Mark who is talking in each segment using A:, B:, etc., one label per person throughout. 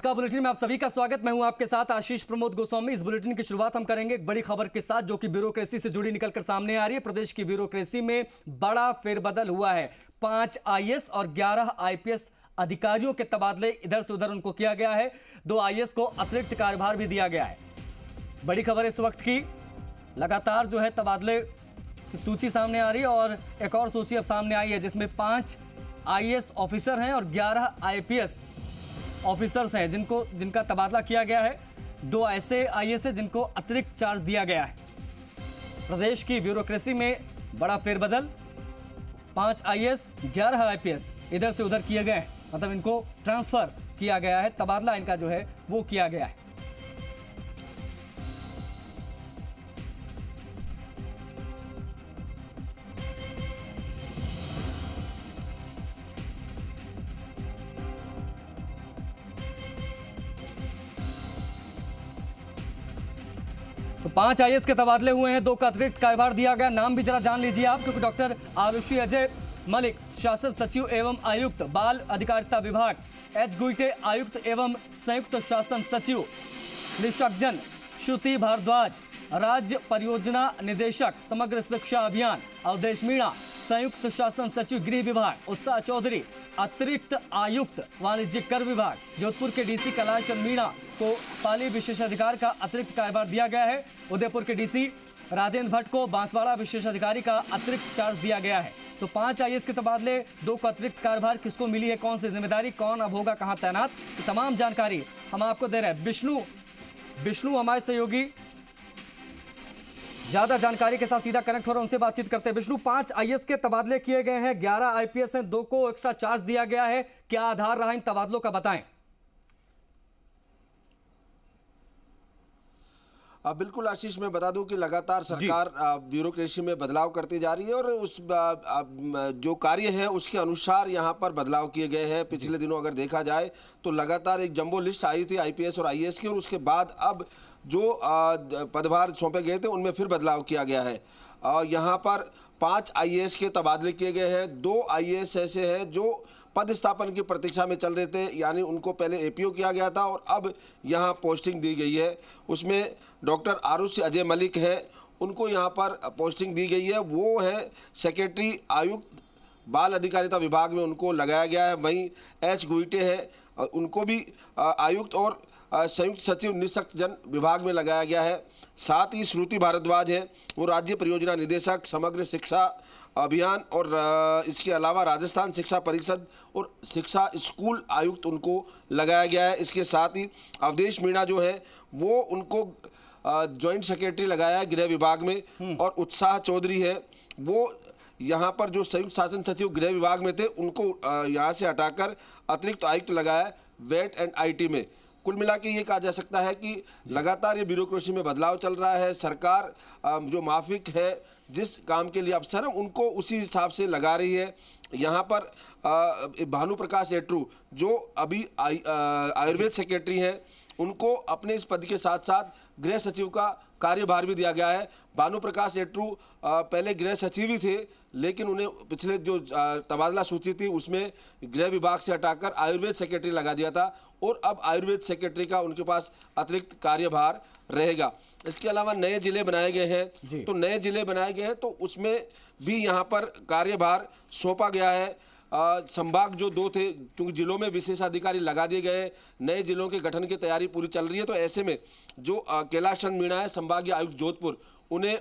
A: का बुलेटिन में आप सभी का स्वागत। मैं हूं आपके साथ आशीष प्रमोद गोस्वामी। इस बुलेटिन की शुरुआत हम करेंगे एक बड़ी खबर के साथ जो कि ब्यूरोक्रेसी से जुड़ी निकलकर सामने आ रही है। प्रदेश की ब्यूरोक्रेसी में बड़ा फेरबदल हुआ है। 5 आईएएस और 11 आईपीएस अधिकारियों के तबादले इधर से उधर उनको किया गया है। 2 आईएएस को अतिरिक्त कार्यभार भी दिया गया है। बड़ी खबर इस वक्त की, लगातार जो है तबादले की सूची सामने आ रही है और एक और सूची अब सामने आई है जिसमें 5 आईएएस ऑफिसर हैं और 11 आईपीएस ऑफिसर्स हैं जिनका तबादला किया गया है। 2 ऐसे आईएएस हैं जिनको अतिरिक्त चार्ज दिया गया है। प्रदेश की ब्यूरोक्रेसी में बड़ा फेरबदल, 5 आईएएस 11 आईपीएस इधर से उधर किए गए हैं, मतलब इनको ट्रांसफर किया गया है, तबादला इनका जो है वो किया गया है। तो 5 आईएएस के तबादले हुए हैं, 2 का अतिरिक्त कार्यभार दिया गया। नाम भी जरा जान लीजिए आप, क्योंकि डॉक्टर आरुषि अजय मलिक, शासन सचिव एवं आयुक्त बाल अधिकारिता विभाग। एच गुईटे, आयुक्त एवं संयुक्त शासन सचिव। निशक्जन श्रुति भारद्वाज, राज्य परियोजना निदेशक समग्र शिक्षा अभियान। अवधेश मीणा, संयुक्त शासन सचिव गृह विभाग। उत्साह चौधरी, अतिरिक्त आयुक्त वाणिज्यिक कर विभाग। जोधपुर के डीसी कैलाश चंद मीणा को पाली विशेषाधिकार का अतिरिक्त कार्यभार दिया गया है। उदयपुर के डीसी राजेंद्र भट्ट को बांसवाड़ा विशेषाधिकारी का अतिरिक्त चार्ज दिया गया है। तो 5 आईएएस के तबादले, 2 का अतिरिक्त कार्यभार किसको मिली है, कौन सी जिम्मेदारी, कौन अब होगा कहां तैनात, तो तमाम जानकारी हम आपको दे रहे हैं। विष्णु हमारे सहयोगी ज्यादा जानकारी के साथ सीधा कनेक्ट हो रहा है, उनसे बातचीत करते हैं। विष्णु, 5 आईएएस के तबादले किए गए हैं, 11 आईपीएस हैं, 2 को एक्स्ट्रा चार्ज दिया गया है। क्या आधार रहा इन तबादलों का, बताएं।
B: बिल्कुल आशीष, मैं बता दूं कि लगातार सरकार ब्यूरोक्रेसी में बदलाव करती जा रही है और उस जो कार्य है उसके अनुसार यहां पर बदलाव किए गए हैं। पिछले दिनों अगर देखा जाए तो लगातार एक जंबो लिस्ट आई थी आईपीएस और आईएएस की, और उसके बाद अब जो पदभार सौंपे गए थे उनमें फिर बदलाव किया गया है। यहाँ पर 5 आईएएस के तबादले किए गए हैं। 2 आईएएस ऐसे हैं जो पदस्थापन की प्रतीक्षा में चल रहे थे, यानी उनको पहले एपीओ किया गया था और अब यहाँ पोस्टिंग दी गई है। उसमें डॉक्टर आरुषि अजय मलिक है, उनको यहाँ पर पोस्टिंग दी गई है। वो है सेक्रेटरी आयुक्त बाल अधिकारिता विभाग में, उनको लगाया गया है। वहीं एच गुईटे है, उनको भी आयुक्त और संयुक्त सचिव निशक्तजन विभाग में लगाया गया है। साथ ही श्रुति भारद्वाज है, वो राज्य परियोजना निदेशक समग्र शिक्षा अभियान और इसके अलावा राजस्थान शिक्षा परिषद और शिक्षा स्कूल आयुक्त उनको लगाया गया है। इसके साथ ही अवधेश मीणा जो है वो उनको जॉइंट सेक्रेटरी लगाया है गृह विभाग में, और उत्साह चौधरी है वो यहाँ पर जो संयुक्त शासन सचिव गृह विभाग में थे उनको यहाँ से हटाकर अतिरिक्त आयुक्त लगाया है वेट एंड आईटी में। कुल मिला के ये कहा जा सकता है कि लगातार ये ब्यूरोक्रेसी में बदलाव चल रहा है। सरकार जो माफिक है, जिस काम के लिए अफसर है उनको उसी हिसाब से लगा रही है। यहाँ पर भानु प्रकाश एट्रू जो अभी आयुर्वेद सेक्रेटरी हैं, उनको अपने इस पद के साथ साथ गृह सचिव का कार्यभार भी दिया गया है। भानु प्रकाश एट्रू पहले गृह सचिव ही थे, लेकिन उन्हें पिछले जो तबादला सूची थी उसमें गृह विभाग से हटाकर आयुर्वेद सेक्रेटरी लगा दिया था और अब आयुर्वेद सेक्रेटरी का उनके पास अतिरिक्त कार्यभार रहेगा। इसके अलावा नए जिले बनाए गए हैं, तो नए जिले बनाए गए हैं तो उसमें भी यहाँ पर कार्यभार सौंपा गया है। संभाग जो 2 थे, क्योंकि जिलों में विशेषाधिकारी लगा दिए गए, नए जिलों के गठन की तैयारी पूरी चल रही है। तो ऐसे में जो कैलाश चंद मीणा है संभागीय आयुक्त जोधपुर, उन्हें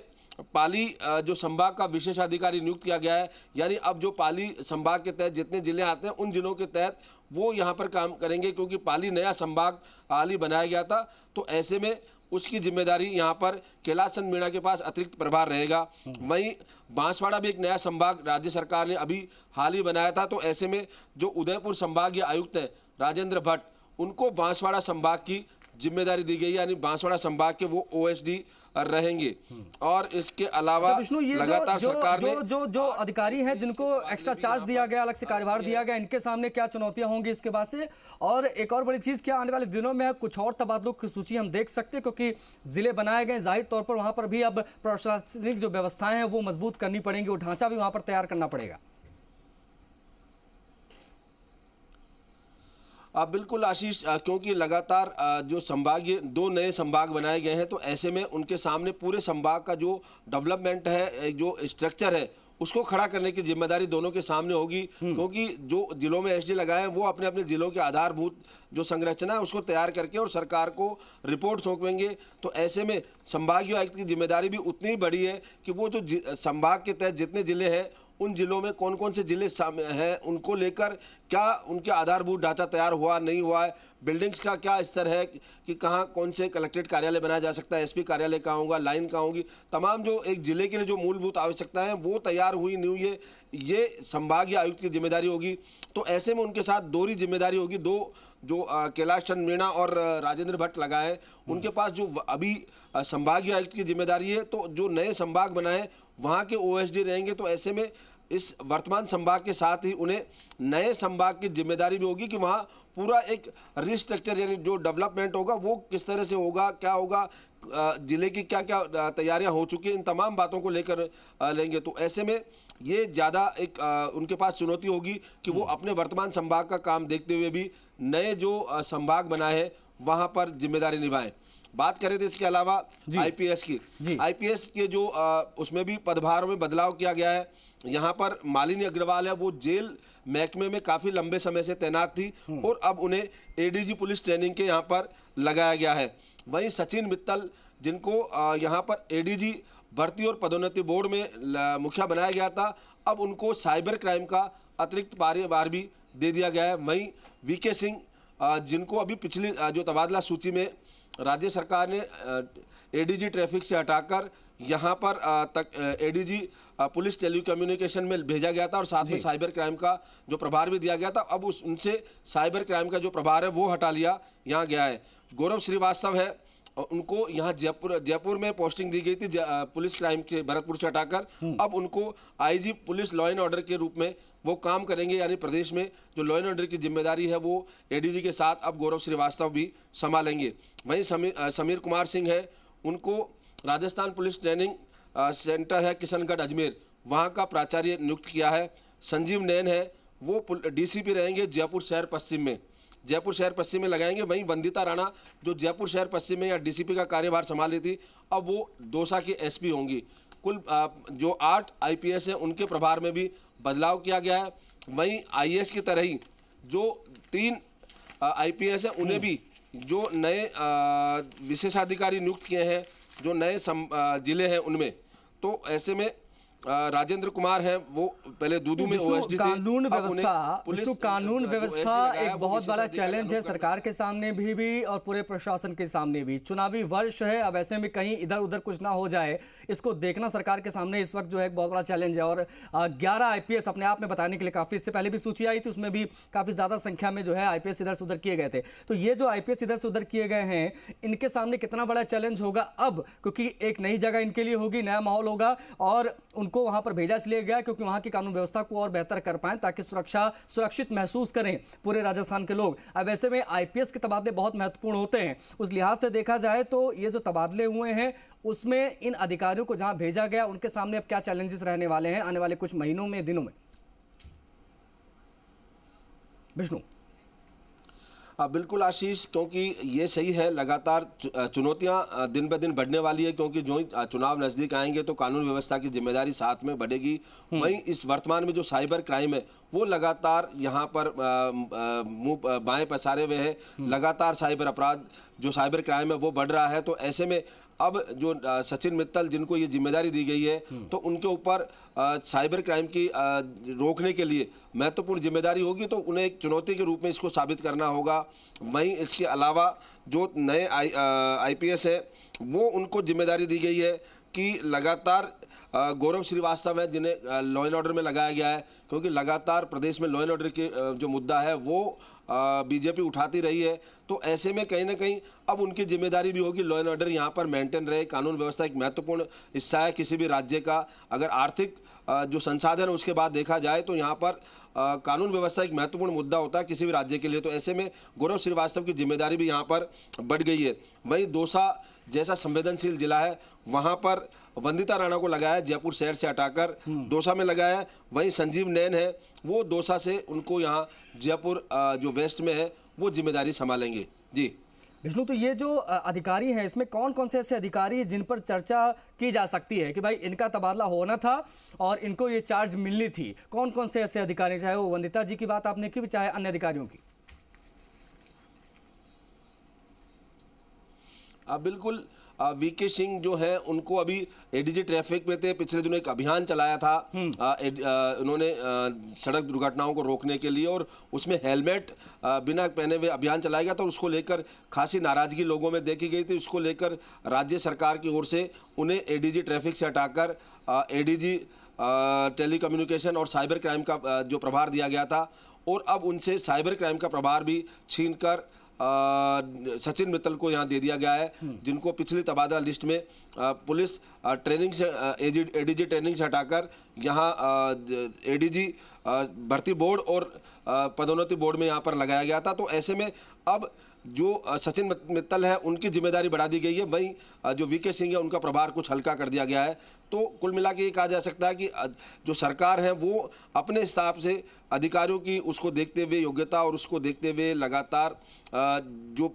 B: पाली जो संभाग का विशेषाधिकारी नियुक्त किया गया है। यानी अब जो पाली संभाग के तहत जितने जिले आते हैं उन जिलों के तहत वो यहाँ पर काम करेंगे, क्योंकि पाली नया संभाग हाल ही बनाया गया था। तो ऐसे में उसकी जिम्मेदारी यहाँ पर कैलाश चंद मीणा के पास अतिरिक्त प्रभार रहेगा। वहीं बांसवाड़ा भी एक नया संभाग राज्य सरकार ने अभी हाल ही बनाया था। तो ऐसे में जो उदयपुर संभागीय आयुक्त है राजेंद्र भट्ट, उनको बांसवाड़ा संभाग की जिम्मेदारी दी गई, यानी बांसवाड़ा संभाग के वो ओएसडी रहेंगे। और इसके अलावा लगातार सरकार ने
A: जो अधिकारी हैं जिनको एक्स्ट्रा चार्ज दिया गया, अलग से कार्यभार दिया गया, इनके सामने क्या चुनौतियां होंगी इसके बाद से? और एक और बड़ी चीज, क्या आने वाले दिनों में कुछ और तबादलों की सूची हम देख सकते हैं? क्योंकि जिले बनाए गए, जाहिर तौर पर वहां पर भी अब प्रशासनिक जो व्यवस्थाएं हैं वो मजबूत करनी पड़ेंगी, वो ढांचा भी वहां पर तैयार करना पड़ेगा।
B: बिल्कुल आशीष, क्योंकि लगातार जो संभागीय 2 नए संभाग बनाए गए हैं, तो ऐसे में उनके सामने पूरे संभाग का जो डेवलपमेंट है, जो स्ट्रक्चर है, उसको खड़ा करने की जिम्मेदारी दोनों के सामने होगी। क्योंकि जो जिलों में एसडी लगाए हैं वो अपने अपने जिलों के आधारभूत जो संरचना है उसको तैयार करके और सरकार को रिपोर्ट सौंपेंगे। तो ऐसे में संभागीय आयुक्त की जिम्मेदारी भी उतनी ही बड़ी है कि वो जो संभाग के तहत जितने जिले हैं उन जिलों में कौन कौन से जिले हैं, उनको लेकर क्या उनके आधारभूत ढांचा तैयार हुआ नहीं हुआ है, बिल्डिंग्स का क्या स्तर है कि कहाँ कौन से कलेक्ट्रेट कार्यालय बनाया जा सकता है, एसपी कार्यालय कहाँ होगा, लाइन कहाँ होगी, तमाम जो एक जिले के लिए जो मूलभूत आवश्यकताएं हैं वो तैयार हुई नहीं हुई है, ये संभागीय आयुक्त की जिम्मेदारी होगी। तो ऐसे में उनके साथ दोहरी जिम्मेदारी होगी। दो जो कैलाश चंद्र मीणा और राजेंद्र भट्ट लगाए, उनके पास जो अभी संभागीय आयुक्त की जिम्मेदारी है, तो जो नए संभाग बनाए वहाँ के ओएसडी रहेंगे। तो ऐसे में इस वर्तमान संभाग के साथ ही उन्हें नए संभाग की जिम्मेदारी भी होगी कि वहाँ पूरा एक रिस्ट्रक्चर यानी जो डेवलपमेंट होगा वो किस तरह से होगा, क्या होगा, जिले की क्या क्या तैयारियां हो चुकी हैं, इन तमाम बातों को लेकर लेंगे। तो ऐसे में ये ज़्यादा एक उनके पास चुनौती होगी कि वो अपने वर्तमान संभाग का काम देखते हुए भी नए जो संभाग बनाए हैं वहाँ पर जिम्मेदारी निभाएं। बात करें तो इसके अलावा आईपीएस की, आईपीएस के जो उसमें भी पदभारों में बदलाव किया गया है। यहाँ पर मालिनी अग्रवाल है, वो जेल महकमे में काफ़ी लंबे समय से तैनात थी और अब उन्हें एडीजी पुलिस ट्रेनिंग के यहाँ पर लगाया गया है। वहीं सचिन मित्तल, जिनको यहाँ पर एडीजी भर्ती और पदोन्नति बोर्ड में मुखिया बनाया गया था, अब उनको साइबर क्राइम का अतिरिक्त कार्यभार भी दे दिया गया है। वहीं वीके सिंह, जिनको अभी पिछली जो तबादला सूची में राज्य सरकार ने एडीजी ट्रैफिक से हटाकर यहाँ पर तक एडीजी पुलिस टेलीकम्युनिकेशन में भेजा गया था और साथ में साइबर क्राइम का जो प्रभार भी दिया गया था, अब उनसे साइबर क्राइम का जो प्रभार है वो हटा लिया यहाँ गया है। गौरव श्रीवास्तव है, उनको यहाँ जयपुर में पोस्टिंग दी गई थी पुलिस क्राइम के भरतपुर से हटाकर, अब उनको IG police law and order के रूप में वो काम करेंगे। यानी प्रदेश में जो लॉ एंड ऑर्डर की जिम्मेदारी है वो एडीजी के साथ अब गौरव श्रीवास्तव भी संभालेंगे। वहीं समीर कुमार सिंह है, उनको राजस्थान पुलिस ट्रेनिंग सेंटर है किशनगढ़ अजमेर, वहाँ का प्राचार्य नियुक्त किया है। संजीव नैन है, वो डीसीपी रहेंगे जयपुर शहर पश्चिम में, जयपुर शहर पश्चिम में लगाएंगे। वहीं वंदिता राणा, जो जयपुर शहर पश्चिम में या डीसीपी का कार्यभार संभाल रही थी, अब वो दौसा की एसपी होंगी। कुल जो 8 आईपीएस हैं उनके प्रभार में भी बदलाव किया गया है। वहीं आईएएस की तरह ही जो 3 आईपीएस हैं उन्हें भी जो नए विशेषाधिकारी नियुक्त किए हैं, जो नए जिले हैं उनमें, तो ऐसे में राजेंद्र कुमार है, वो पहले दूदू में ओएसडी थे।
A: कानून व्यवस्था, विष्णु, कानून व्यवस्था एक बहुत बड़ा चैलेंज है सरकार के सामने भी और पूरे प्रशासन के सामने भी। चुनावी वर्ष है, अब ऐसे में कहीं इधर उधर कुछ ना हो जाए, इसको देखना सरकार के सामने इस वक्त जो है एक बहुत बड़ा चैलेंज है। और 11 आईपीएस अपने आप में बताने के लिए काफी, इससे पहले भी सूची आई थी, उसमें भी काफी ज्यादा संख्या में जो है आईपीएस इधर से उधर किए गए थे। तो ये जो आईपीएस इधर से उधर किए गए हैं, इनके सामने कितना बड़ा चैलेंज होगा अब, क्योंकि एक नई जगह इनके लिए होगी, नया माहौल होगा और को वहां पर भेजा इसलिए गया क्योंकि वहां की कानून व्यवस्था को और बेहतर कर पाएं ताकि सुरक्षित महसूस करें पूरे राजस्थान के लोग। अब ऐसे में आईपीएस के तबादले बहुत महत्वपूर्ण होते हैं। उस लिहाज से देखा जाए तो ये जो तबादले हुए हैं उसमें इन अधिकारियों को जहां भेजा गया उनके सामने अब क्या चैलेंजेस रहने वाले हैं आने वाले कुछ महीनों में, दिनों में? विष्णु।
B: बिल्कुल आशीष, क्योंकि ये सही है, लगातार चुनौतियां दिन ब दिन बढ़ने वाली है, क्योंकि जो ही चुनाव नज़दीक आएंगे तो कानून व्यवस्था की जिम्मेदारी साथ में बढ़ेगी। वहीं इस वर्तमान में जो साइबर क्राइम है वो लगातार यहाँ पर मुंह बाएं पसारे हुए है, लगातार साइबर अपराध जो साइबर क्राइम है वो बढ़ रहा है। तो ऐसे में अब जो सचिन मित्तल, जिनको ये जिम्मेदारी दी गई है, तो उनके ऊपर साइबर क्राइम की रोकने के लिए महत्वपूर्ण जिम्मेदारी होगी, तो उन्हें एक चुनौती के रूप में इसको साबित करना होगा। वहीं इसके अलावा जो नए आईपीएस है वो उनको जिम्मेदारी दी गई है कि लगातार गौरव श्रीवास्तव है, जिन्हें लॉ एंड ऑर्डर में लगाया गया है, क्योंकि लगातार प्रदेश में लॉ एंड ऑर्डर की जो मुद्दा है वो बीजेपी उठाती रही है। तो ऐसे में कहीं ना कहीं अब उनकी जिम्मेदारी भी होगी लॉ एंड ऑर्डर यहाँ पर मेंटेन रहे। कानून व्यवस्था एक महत्वपूर्ण हिस्सा है किसी भी राज्य का। अगर आर्थिक जो संसाधन है उसके बाद देखा जाए तो यहाँ पर कानून व्यवस्था एक महत्वपूर्ण मुद्दा होता है किसी भी राज्य के लिए। तो ऐसे में गौरव श्रीवास्तव की जिम्मेदारी भी यहाँ पर बढ़ गई है। वहीं दौसा जैसा संवेदनशील जिला है वहाँ पर वंदिता राणा को लगाया, जयपुर शहर से हटाकर दौसा में लगाया। वहीं संजीव नैन है, वो दौसा से उनको यहाँ जयपुर जो वेस्ट में है वो जिम्मेदारी संभालेंगे। जी
A: विष्णु, तो ये जो अधिकारी हैं, इसमें कौन कौन से ऐसे अधिकारी हैं जिन पर चर्चा की जा सकती है कि भाई इनका तबादला होना था और इनको ये चार्ज मिलनी थी? कौन कौन से ऐसे अधिकारी, चाहे वो वंदिता जी की बात आपने की, चाहे अन्य अधिकारियों की?
B: बिल्कुल, वीके सिंह जो है उनको अभी एडीजी ट्रैफिक में थे, पिछले दिनों एक अभियान चलाया था उन्होंने सड़क दुर्घटनाओं को रोकने के लिए, और उसमें हेलमेट बिना पहने हुए अभियान चलाया गया था। उसको लेकर खासी नाराजगी लोगों में देखी गई थी। उसको लेकर राज्य सरकार की ओर से उन्हें एडीजी ट्रैफिक से हटाकर एडीजी टेलीकम्युनिकेशन और साइबर क्राइम का जो प्रभार दिया गया था, और अब उनसे साइबर क्राइम का प्रभार भी छीनकर सचिन मित्तल को यहाँ दे दिया गया है, जिनको पिछली तबादला लिस्ट में पुलिस ट्रेनिंग से एडीजी ट्रेनिंग से हटाकर यहाँ एडीजी भर्ती बोर्ड और पदोन्नति बोर्ड में यहाँ पर लगाया गया था। तो ऐसे में अब जो सचिन मित्तल है उनकी जिम्मेदारी बढ़ा दी गई है, वहीं जो वीके सिंह है उनका प्रभार कुछ हल्का कर दिया गया है। तो कुल मिला के ये कहा जा सकता है कि जो सरकार है वो अपने हिसाब से अधिकारियों की उसको देखते हुए, योग्यता और उसको देखते हुए लगातार जो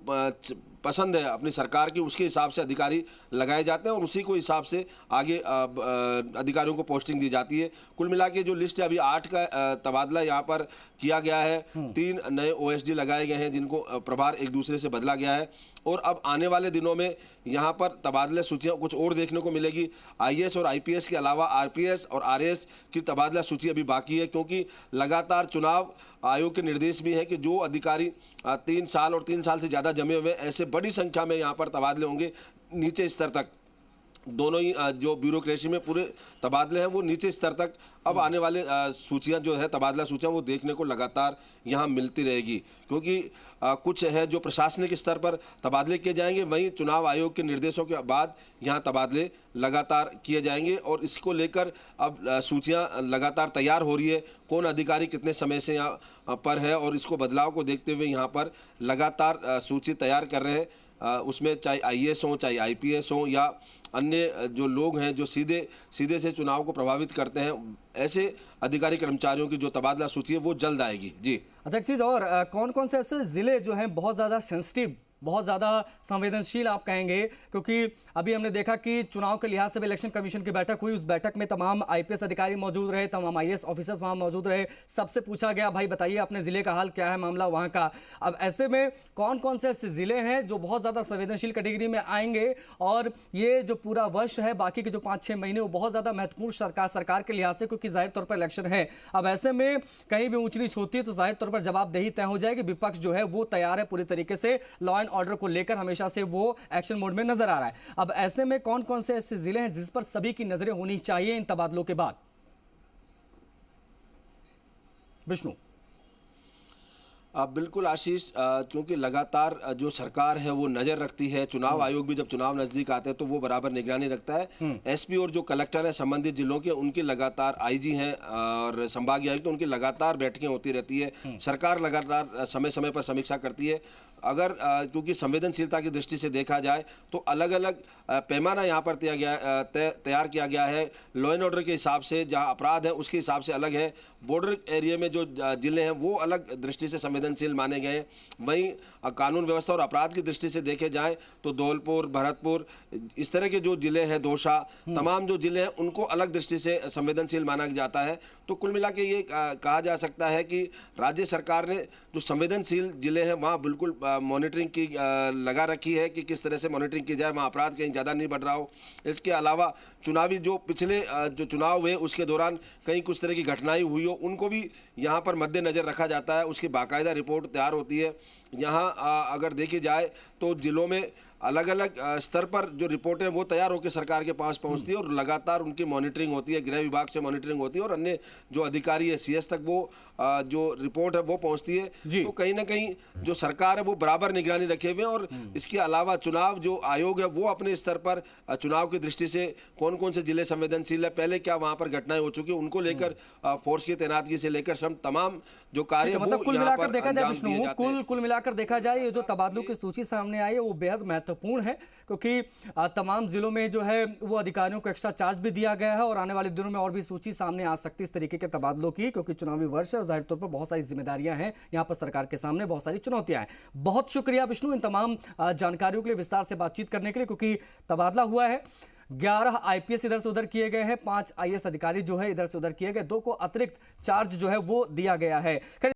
B: पसंद है अपनी सरकार की, उसके हिसाब से अधिकारी लगाए जाते हैं और उसी को हिसाब से आगे अधिकारियों को पोस्टिंग दी जाती है। कुल मिला के जो लिस्ट है अभी 8 का तबादला यहाँ पर किया गया है। 3 नए ओएसडी लगाए गए हैं जिनको प्रभार एक दूसरे से बदला गया है, और अब आने वाले दिनों में यहाँ पर तबादला सूचियाँ कुछ और देखने को मिलेगी। आईएएस और आईपीएस के अलावा आरपीएस और आरएएस की तबादला सूची अभी बाकी है, क्योंकि लगातार चुनाव आयोग के निर्देश भी है कि जो अधिकारी 3 साल और 3 साल से ज़्यादा जमे हुए ऐसे बड़ी संख्या में यहाँ पर तबादले होंगे नीचे स्तर तक। दोनों ही जो ब्यूरोक्रेसी में पूरे तबादले हैं वो नीचे स्तर तक अब आने वाले सूचियां जो है तबादला सूचियां वो देखने को लगातार यहाँ मिलती रहेगी, क्योंकि कुछ है जो प्रशासनिक स्तर पर तबादले किए जाएंगे, वहीं चुनाव आयोग के निर्देशों के बाद यहाँ तबादले लगातार किए जाएंगे। और इसको लेकर अब सूचियाँ लगातार तैयार हो रही है, कौन अधिकारी कितने समय से यहाँ पर है, और इसको बदलाव को देखते हुए यहाँ पर लगातार सूची तैयार कर रहे हैं। उसमें चाहे आईएएस हो, चाहे आईपीएस हो, या अन्य जो लोग हैं जो सीधे से चुनाव को प्रभावित करते हैं, ऐसे अधिकारी कर्मचारियों की जो तबादला सूची है वो जल्द आएगी। जी
A: अच्छा, एक चीज़ और, कौन कौन से ऐसे ज़िले जो हैं बहुत ज़्यादा सेंसिटिव, बहुत ज़्यादा संवेदनशील आप कहेंगे? क्योंकि अभी हमने देखा कि चुनाव के लिहाज से भी इलेक्शन कमीशन की बैठक हुई, उस बैठक में तमाम आईपीएस अधिकारी मौजूद रहे, तमाम आईएएस ऑफिसर्स वहां मौजूद रहे, सबसे पूछा गया भाई बताइए अपने ज़िले का हाल क्या है, मामला वहां का। अब ऐसे में कौन कौन से ऐसे ज़िले हैं जो बहुत ज़्यादा संवेदनशील कैटेगरी में आएंगे, और ये जो पूरा वर्ष है, बाकी के जो 5-6 महीने, वो बहुत ज़्यादा महत्वपूर्ण सरकार के लिहाज से, क्योंकि जाहिर तौर पर इलेक्शन है। अब ऐसे में कहीं भी ऊंच नीच होती है तो जाहिर तौर पर जवाबदेही तय हो जाएगी। विपक्ष जो है वो तैयार है पूरी तरीके से, लॉ एंड ऑर्डर को लेकर हमेशा से वो एक्शन मोड में नजर आ रहा है। अब ऐसे में कौन कौन से ऐसे जिले हैं जिस पर सभी की नजरें होनी चाहिए इन तबादलों के बाद? विष्णु।
B: बिल्कुल आशीष, क्योंकि लगातार जो सरकार है वो नज़र रखती है, चुनाव आयोग भी जब चुनाव नज़दीक आते हैं तो वो बराबर निगरानी रखता है। एसपी और जो कलेक्टर है संबंधित जिलों के, उनकी लगातार आईजी हैं और संभागीय आयुक्त, तो उनकी लगातार बैठकें होती रहती है। सरकार लगातार समय समय पर समीक्षा करती है। अगर क्योंकि संवेदनशीलता की दृष्टि से देखा जाए तो अलग अलग पैमाना यहाँ पर तैयार किया गया है। लॉ एंड ऑर्डर के हिसाब से जहाँ अपराध है उसके हिसाब से अलग है, बॉर्डर एरिया में जो जिले हैं वो अलग दृष्टि से संवेदनशील माने गए हैं। वहीं कानून व्यवस्था और अपराध की दृष्टि से देखे जाए तो धौलपुर, भरतपुर, इस तरह के जो जिले हैं, दौसा, तमाम जो जिले हैं उनको अलग दृष्टि से संवेदनशील माना जाता है। तो कुल मिला के ये कहा जा सकता है कि राज्य सरकार ने जो संवेदनशील जिले हैं वहाँ बिल्कुल मॉनिटरिंग की लगा रखी है कि किस तरह से मॉनिटरिंग की जाए, वहाँ अपराध कहीं ज़्यादा नहीं बढ़ रहा हो। इसके अलावा चुनावी जो पिछले जो चुनाव हुए उसके दौरान कहीं कुछ तरह की घटनाएं हुई हो, उनको भी यहाँ पर मद्देनज़र रखा जाता है। उसकी बाकायदा रिपोर्ट तैयार होती है। यहाँ अगर देखी जाए तो जिलों में अलग अलग स्तर पर जो रिपोर्ट है वो तैयार होकर सरकार के पास पहुंचती है और लगातार उनकी मॉनिटरिंग होती है। गृह विभाग से मॉनिटरिंग होती है और अन्य जो अधिकारी है सीएस तक वो जो रिपोर्ट है वो पहुंचती है। तो कहीं ना कहीं जो सरकार है वो बराबर निगरानी रखे हुए हैं। और इसके अलावा चुनाव जो आयोग है वो अपने स्तर पर चुनाव की दृष्टि से कौन कौन से जिले संवेदनशील है, पहले क्या वहां पर घटनाएं हो चुकी है, उनको लेकर फोर्स की तैनाती से लेकर तमाम जो कार्य
A: मतलब कुल मिलाकर देखा जाए विष्णु, कुल मिलाकर मिलाकर देखा जाए ये जो तबादलों की सूची सामने आई है वो बेहद महत्वपूर्ण है, क्योंकि तमाम जिलों में जो है वो अधिकारियों को एक्स्ट्रा चार्ज भी दिया गया है और आने वाले दिनों में और भी सूची सामने आ सकती है इस तरीके के तबादलों की, क्योंकि चुनावी वर्ष है और जाहिर तौर पर बहुत सारी जिम्मेदारियां हैं यहाँ पर सरकार के सामने, बहुत सारी चुनौतियां हैं। बहुत शुक्रिया विष्णु इन तमाम जानकारियों के लिए, विस्तार से बातचीत करने के लिए, क्योंकि तबादला हुआ है। 11 आईपीएस इधर से उधर किए गए हैं, 5 आईएएस अधिकारी जो है इधर से उधर किए गए, 2 को अतिरिक्त चार्ज जो है वो दिया गया है।